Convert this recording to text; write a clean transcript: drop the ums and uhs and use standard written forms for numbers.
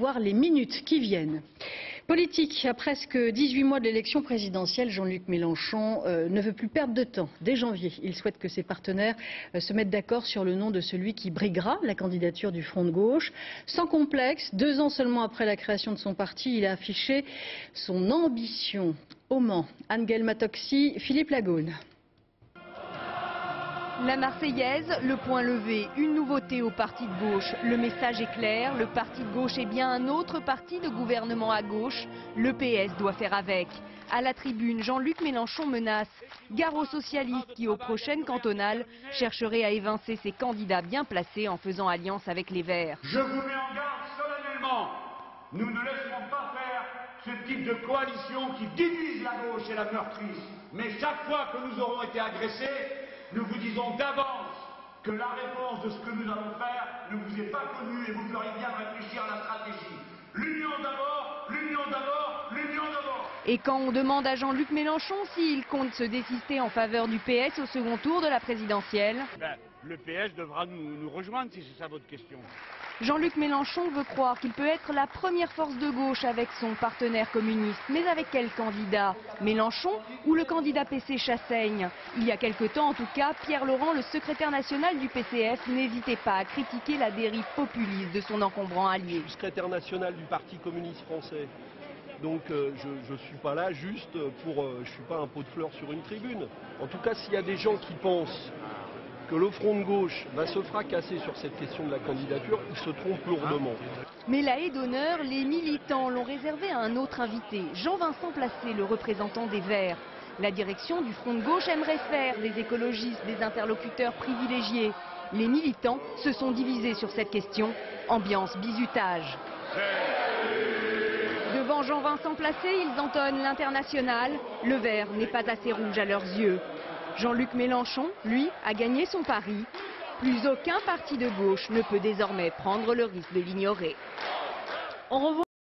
voir les minutes qui viennent. Politique, à presque 18 mois de l'élection présidentielle, Jean-Luc Mélenchon ne veut plus perdre de temps. Dès janvier, il souhaite que ses partenaires se mettent d'accord sur le nom de celui qui briguera la candidature du Front de gauche. Sans complexe, 2 ans seulement après la création de son parti, il a affiché son ambition. Au Mans, Anne-Guelle Matoxi, Philippe Lagone. La Marseillaise, le point levé, une nouveauté au parti de gauche. Le message est clair, le parti de gauche est bien un autre parti de gouvernement à gauche. Le PS doit faire avec. À la tribune, Jean-Luc Mélenchon menace. Gare aux socialistes qui, aux prochaines cantonales, chercheraient à évincer ses candidats bien placés en faisant alliance avec les Verts. Je vous mets en garde solennellement. Nous ne laisserons pas faire ce type de coalition qui divise la gauche et la meurtrisse. Mais chaque fois que nous aurons été agressés, nous vous disons d'avance que la réponse de ce que nous allons faire ne vous est pas connue et vous feriez bien réfléchir à la stratégie. L'union d'abord, l'union d'abord, l'union d'abord. Et quand on demande à Jean-Luc Mélenchon s'il compte se désister en faveur du PS au second tour de la présidentielle, le PS devra nous rejoindre si c'est ça votre question. Jean-Luc Mélenchon veut croire qu'il peut être la première force de gauche avec son partenaire communiste. Mais avec quel candidat? Mélenchon ou le candidat PC Chassaigne? Il y a quelque temps, en tout cas, Pierre Laurent, le secrétaire national du PCF, n'hésitait pas à critiquer la dérive populiste de son encombrant allié. Je suis secrétaire national du Parti communiste français. Donc je ne suis pas là juste pour... je ne suis pas un pot de fleurs sur une tribune. En tout cas, s'il y a des gens qui pensent que le Front de gauche va se fracasser sur cette question de la candidature, ils se trompent lourdement. Mais la haie d'honneur, les militants l'ont réservé à un autre invité, Jean-Vincent Placé, le représentant des Verts. La direction du Front de gauche aimerait faire des écologistes des interlocuteurs privilégiés. Les militants se sont divisés sur cette question. Ambiance bizutage. Devant Jean-Vincent Placé, ils entonnent l'international. Le vert n'est pas assez rouge à leurs yeux. Jean-Luc Mélenchon, lui, a gagné son pari. Plus aucun parti de gauche ne peut désormais prendre le risque de l'ignorer.